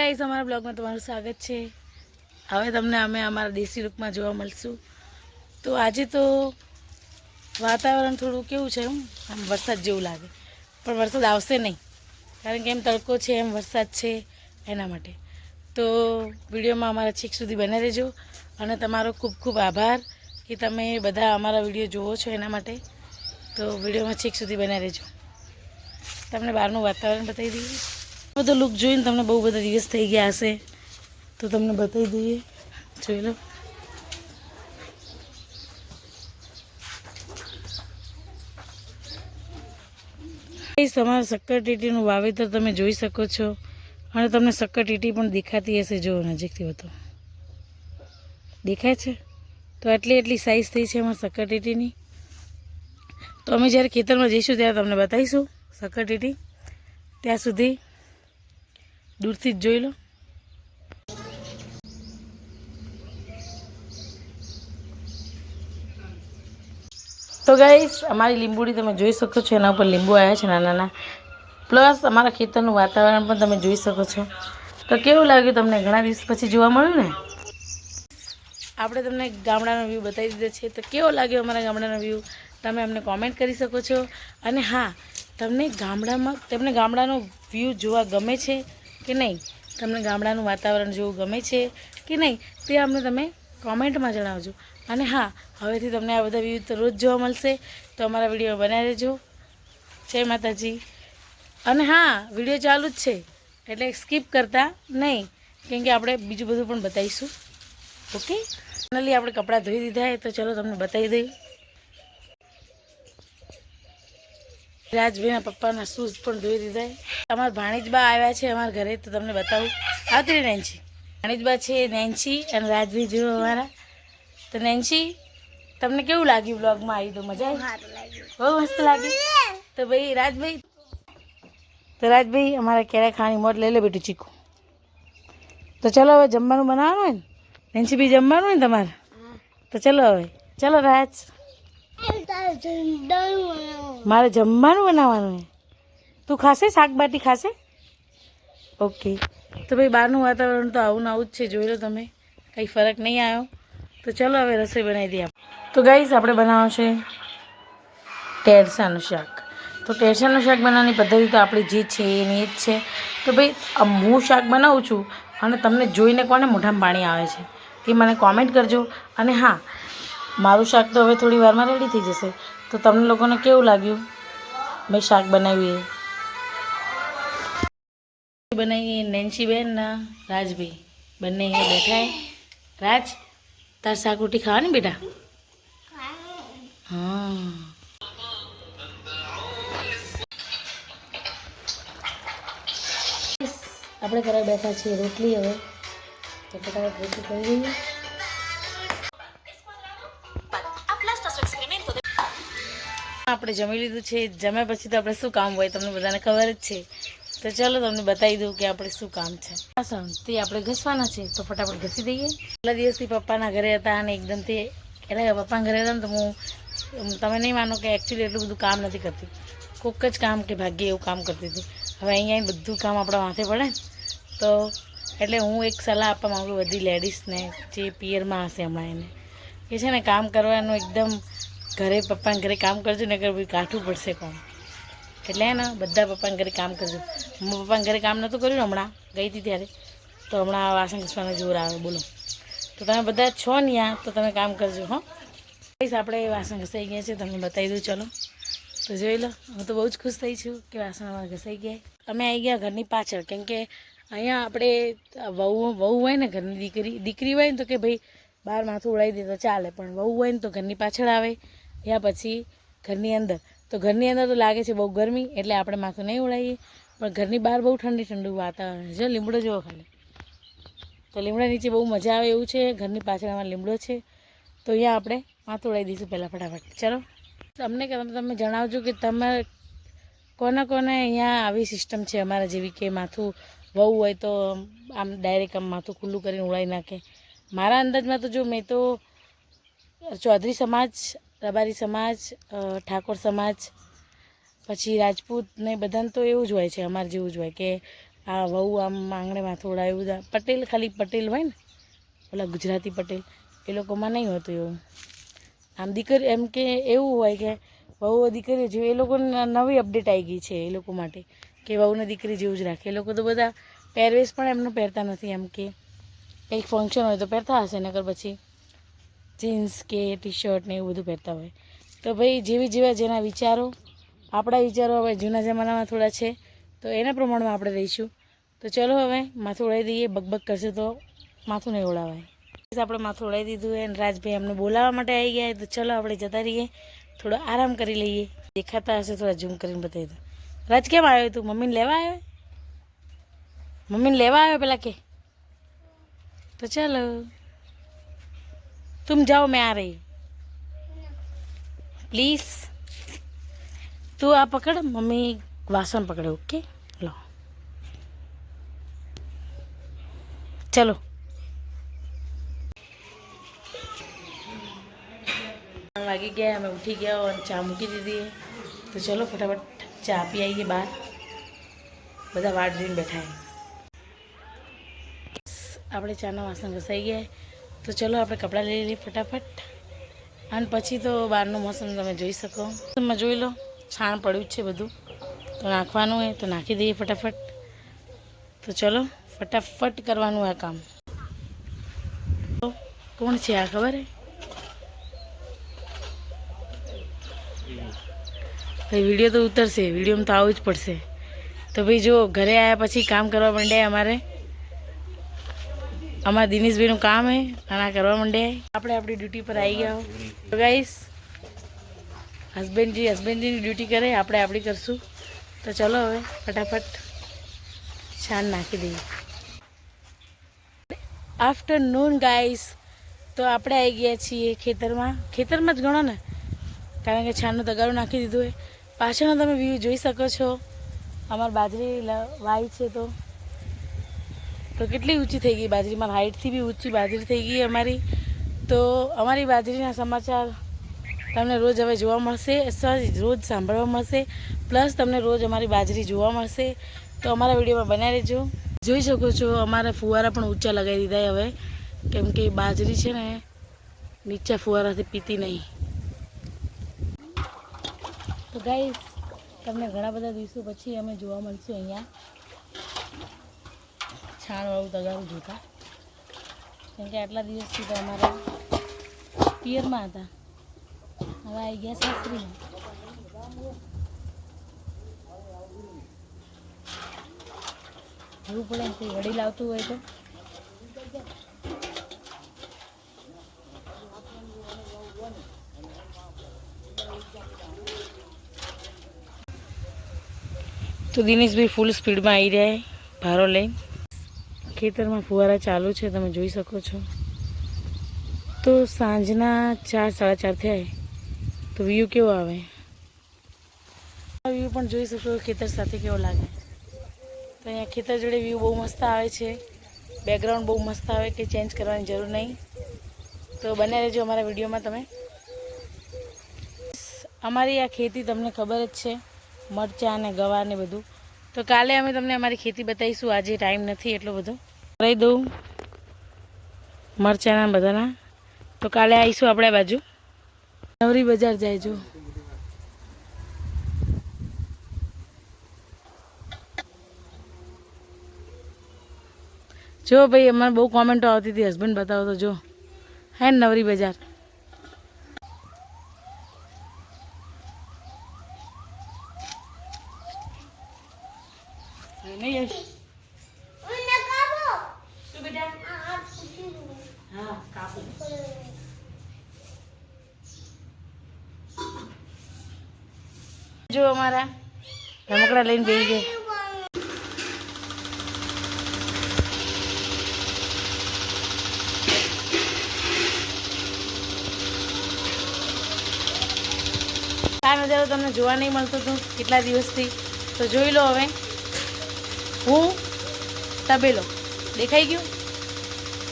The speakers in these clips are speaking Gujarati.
ગાઈસ અમારા બ્લોગમાં તમારું સ્વાગત છે। હવે તમને અમે અમારા દેશી લુકમાં જોવા મળશું। તો આજે તો વાતાવરણ થોડું કેવું છે, આમ વરસાદ જેવું લાગે, પણ વરસાદ આવશે નહીં, કારણ કે એમ તડકો છે એમ વરસાદ છે એના માટે। તો વિડીયોમાં અમારા છેક સુધી બને રહેજો, અને તમારો ખૂબ ખૂબ આભાર કે તમે બધા અમારા વિડીયો જુઓ છો એના માટે। તો વિડીયોમાં છેક સુધી બને રહેજો। તમને બહારનું વાતાવરણ બતાવી દઈએ। બધો લુક જોઈને તમને બહુ બધા દિવસ થઈ ગયા હશે, તો તમને બતાવી દઈએ, જોઈ લો। તમારા શક્કરટેટીનું વાવેતર તમે જોઈ શકો છો, અને તમને શક્કરટેટી પણ દેખાતી હશે। જો નજીકથી બતો દેખાય છે, તો એટલી સાઈઝ થઈ છે અમારા શક્કરટેટીની। તો અમે જ્યારે ખેતરમાં જઈશું ત્યારે તમને બતાવીશું શક્કરટેટી। ત્યાં સુધી દૂરથી જ જોઈ લો। તો ગાઈસ અમારી લીંબુડી તમે જોઈ શકો છો, એના ઉપર લીંબુ આવ્યા છે નાના નાના, પ્લસ અમારા ખેતરનું વાતાવરણ પણ તમે જોઈ શકો છો। તો કેવું લાગ્યું તમને? ઘણા દિવસ પછી જોવા મળ્યું ને। આપણે તમને ગામડાનો વ્યૂ બતાવી દીધો છે, તો કેવો લાગ્યો અમારા ગામડાનો વ્યૂ તમે અમને કોમેન્ટ કરી શકો છો। અને હા, તમને ગામડાનો વ્યૂ જોવા ગમે છે કે નહીં, તમને ગામડાનું વાતાવરણ જોવું ગમે છે કે નહીં, તે અમને તમે કોમેન્ટમાં જણાવજો। અને હા, હવેથી તમને આ બધા વ્યૂ તો રોજ જોવા મળશે, તો અમારા વિડીયો બનાવી રહેજો। જય માતાજી। અને હા, વિડીયો ચાલુ જ છે, એટલે સ્કીપ કરતા નહીં, કેમ કે આપણે બીજું બધું પણ બતાવીશું। ઓકે, ફાઇનલી આપણે કપડાં ધોઈ દીધા, તો ચલો તમને બતાવી દઈએ। રાજભાઈના પપ્પાના શૂઝ પણ ધોઈ દીધા। અમારા ભાણીજબા આવ્યા છે અમારા ઘરે, તો તમને બતાવું। આવતી રહી નેન્સી, ભાણીજબા છે નેન્સી અને રાજભાઈ જો અમારા। તો નેન્સી, તમને કેવું લાગ્યું બ્લોગમાં આવી? તો મજા આવી? બહુ મસ્ત લાગ્યું। તો ભાઈ રાજભાઈ અમારા કેળા ખાવાની મોટ લઈ લે બેટું ચીકુ। તો ચલો હવે જમવાનું બનાવવાનું હોય ને નેન્સી, બી જમવાનું હોય ને તમારે, તો ચલો હવે, ચલો રાજ, મારે જમવાનું બનાવવાનું હોય। તું ખાશે? શાકબાટી ખાશે? ઓકે। તો ભાઈ બહારનું વાતાવરણ તો આવું ને આવું જ છે, જોઈ લો તમે, કંઈ ફરક નહીં આવ્યો। તો ચલો હવે રસોઈ બનાવી દઈએ આપણે। તો ગાઈસ આપણે બનાવવાનું છે ટેરસાનું શાક। તો ટેરસાનું શાક બનાવવાની પદ્ધતિ તો આપણી જે છે એની જ છે। તો ભાઈ હું શાક બનાવું છું, અને તમને જોઈને કોને મોઢામાં પાણી આવે છે એ મને કોમેન્ટ કરજો। અને હા, મારું શાક તો હવે થોડી વારમાં રેડી થઈ જશે, તો તમને લોકોને કેવું લાગ્યું મેં શાક બનાવ્યું એ બનાવીએ। નેન્સીબેન ના રાજભાઈ બંને અહીંયા બેઠા। રાજ, તાર શાક રોટી ખાવાની બેટા? હા, આપણે કરવા બેઠા છીએ રોટલી। હવે તો ફટાફટ રોટલી કરી દઈએ। આપણે જમી લીધું છે, જમ્યા પછી તો આપણે શું કામ હોય તમને બધાને ખબર જ છે। તો ચાલો તમને બતાવી દઉં કે આપણે શું કામ છે। વાસણ તે આપણે ઘસવાના છે, તો ફટાફટ ઘસી દઈએ। પહેલા દિવસથી પપ્પાના ઘરે હતા, અને એકદમથી એટલે પપ્પાના ઘરે હતા ને, તો તમે નહીં માનો કે એકચ્યુઅલી એટલું બધું કામ નથી કરતી, કોઈક જ કામ કે ભાગ્ય એવું કામ કરતી હતી। હવે અહીંયા બધું કામ આપણા માથે પડે ને, તો એટલે હું એક સલાહ આપવા માગું બધી લેડીઝને, જે પિયરમાં હશે હમણાં, એને કે છે ને કામ કરવાનું એકદમ ઘરે પપ્પાના ઘરે કામ કરજો ને, અગર ભાઈ કાઠું પડશે કામ, એટલે ને બધા પપ્પાના ઘરે કામ કરજો। હું પપ્પાના ઘરે કામ નહોતું કર્યું હમણાં ગઈ હતી ત્યારે, તો હમણાં વાસણ ઘસવાનો જોર આવે, બોલો। તો તમે બધા છો ને ત્યાં, તો તમે કામ કરજો હો। આપણે વાસણ ઘસાઈ ગયા છે, તમને બતાવી દઉં, ચલો તો જોઈ લો। હું તો બહુ જ ખુશ થઈ છું કે વાસણ અમારા ઘસાઈ ગયા। અમે આવી ગયા ઘરની પાછળ, કેમ કે અહીંયા આપણે વહુ હોય ને, ઘરની દીકરી હોય ને, તો કે ભાઈ બહાર માથું ઉડાવી દે તો ચાલે, પણ વહુ હોય ને તો ઘરની પાછળ આવે, યા પછી ઘરની અંદર। તો ઘરની અંદર તો લાગે છે બહુ ગરમી, એટલે આપણે માથું નહીં ઉડાવીએ, પણ ઘરની બહાર બહુ ઠંડુ વાતાવરણ છે। જો લીમડો જોવો ખાલી, તો લીમડા નીચે બહુ મજા આવે એવું છે। ઘરની પાછળ અમારો લીમડો છે, તો અહીંયા આપણે માથું ઉડાવી દઈશું પહેલાં ફટાફટ। ચલો, તમને તમે જણાવજો કે તમારે કોને અહીંયા આવી સિસ્ટમ છે અમારા જેવી, કે માથું વહુ હોય તો આમ ડાયરેક્ટ આમ માથું ખુલ્લું કરીને ઉડાવી નાખે। મારા અંદાજમાં તો જો મેં તો ચૌધરી સમાજ, રબારી સમાજ, ઠાકોર સમાજ, પછી રાજપૂત ને બધાને તો એવું જ હોય છે, અમારે જેવું જ હોય કે આ વહુ આમ આંગણે માથું ઉડાવ્યું બધા પટેલ, ખાલી પટેલ હોય ને ઓલા ગુજરાતી પટેલ, એ લોકોમાં નહીં હોતું એવું. આમ દીકરી એમ કે એવું હોય કે વહુ દીકરી જેવું, એ લોકોને નવી અપડેટ આવી ગઈ છે એ લોકો માટે કે વહુને દીકરી જેવું જ રાખે. એ લોકો તો બધા પહેરવેશ પણ એમનો પહેરતા નથી, એમ કે કંઈક ફંક્શન હોય તો પહેરતા હશે, નકર પછી જીન્સ કે ટી શર્ટ ને એવું બધું પહેરતા હોય. તો ભાઈ જેવી જેવા જેના વિચારો, આપણા વિચારો હવે જૂના જમાનામાં થોડા છે તો એના પ્રમાણમાં આપણે રહીશું. તો ચલો હવે માથું ઉડાવી દઈએ, બકબક કરશે તો માથું નહીં ઉડાવાય. આપણે માથું ઉડાવી દીધું અને રાજભાઈ અમને બોલાવવા માટે આવી ગયા. તો ચલો આપણે જતા રહીએ, થોડો આરામ કરી લઈએ. દેખાતા હશે થોડા ઝૂમ કરીને બતાવી દો. રાજ કેમ આવ્યો તું? મમ્મીને લેવા આવ્યો? મમ્મીને લેવા આવ્યો પેલા કે? તો ચલો तुम जाओ, मैं आ रही प्लीज. तू आ पकड़, मम्मी वासन पकड़े. ओके लो चलो. वागी गया, हमें उठी गया और चा मूकी दीदी है. तो चलो फटाफट चा पी आइए बाहर. બધા વાટ જોઈને બેઠા है. આપણે ચાના વાસણ ઘસાઈ ગયા. તો ચલો આપણે કપડાં લઈ લઈએ ફટાફટ. અને પછી તો બહારનું મોસમ તમે જોઈ શકો, તમે જોઈ લો છાણ પડ્યું જ છે બધું, તો નાખવાનું હોય તો નાખી દઈએ ફટાફટ. તો ચલો ફટાફટ કરવાનું આ કામ. કોણ છે આ ખબર હે? ભાઈ વિડીયો તો ઉતરશે, વિડીયોમાં તો આવવું જ પડશે. તો ભાઈ જો ઘરે આવ્યા પછી કામ કરવા માંડ્યા. અમારા દિનેશભાઈનું કામ હે અને આ કરવા માંડ્યા. આપણે આપણી ડ્યુટી પર આવી ગયા. તો ગાઈસ હસબન્ડજીની ડ્યુટી કરે, આપણે આપણી કરશું. તો ચલો હવે ફટાફટ છાણ નાખી દઈએ. Afternoon guys. તો આપણે આવી ગયા છીએ ખેતરમાં જ ગણો ને, કારણ કે છાણનું તગારું નાખી દીધું હોય. પાછળનો તમે વ્યૂ જોઈ શકો છો. અમારી બાજરી વાઈ છે તો કેટલી ઊંચી થઈ ગઈ બાજરી, મારી હાઇટથી બી ઊંચી બાજરી થઈ ગઈ અમારી. તો અમારી બાજરીના સમાચાર તમને રોજ હવે જોવા મળશે, રોજ સાંભળવા મળશે, પ્લસ તમને રોજ અમારી બાજરી જોવા મળશે. તો અમારા વિડીયોમાં બનાવી રહેજો. જોઈ શકો છો અમારા ફુવારા પણ ઊંચા લગાવી દીધા હવે, કેમ કે બાજરી છે ને નીચા ફુવારાથી પીતી નહીં. તો ગાઈસ તમને ઘણા બધા દિવસો પછી અમે જોવા મળશું અહીંયા છાણવાળું તગારું જોતા, કેમ કે આટલા દિવસથી તો અમારા પિયરમાં હતા, હવે આવી ગયા સાસરીમાં. જોવું પડે કોઈ વડીલ આવતું હોય તો દિનેશભાઈ ફૂલ સ્પીડમાં આવી રહ્યા ભારો લઈને. ખેતરમાં ફુવારા ચાલુ છે, તમે જોઈ શકો છો. તો સાંજના 4-4:30 થયા તો વ્યૂ કેવો આવે, વ્યૂ પણ જોઈ શકો ખેતર સાથે કેવો લાગે. તો અહીંયા ખેતર જોડે વ્યૂ બહુ મસ્ત આવે છે, બેકગ્રાઉન્ડ બહુ મસ્ત આવે કે ચેન્જ કરવાની જરૂર નહીં. તો બને રહેજો અમારા વિડીયોમાં તમે. અમારી આ ખેતી તમને ખબર જ છે, મરચાં અને ગવાર ને બધું. તો કાલે અમે તમને અમારી ખેતી બતાવીશું, આજે ટાઈમ નથી એટલો બધો. કરી દઉં મરચાંના બધાના. તો કાલે આવીશું આપણે બાજુ. નવરી બજાર જાય જો ભાઈ, અમારે બહુ કોમેન્ટો આવતી હતી હસબન્ડ બતાવો તો જો હે ને નવરી બજાર. જો અમારા રમકડા લઈને બેસી ગયા. આ નજારો તમને જોવા નહીં મળતો હતો કેટલા દિવસથી, તો જોઈ લો. હવે હું તબેલો દેખાઈ ગયું.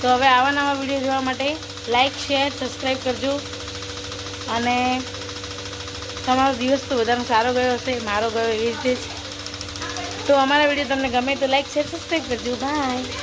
તો હવે આવા નવા વિડીયો જોવા માટે લાઈક, શેર, સબસ્ક્રાઈબ કરજો. અને તમારો દિવસ તો બધાનો સારો ગયો હશે, મારો ગયો એવી રીતે જ. તો અમારા વિડીયો તમને ગમે તો લાઈક શેર સબસ્ક્રાઈબ કરજો. બાય.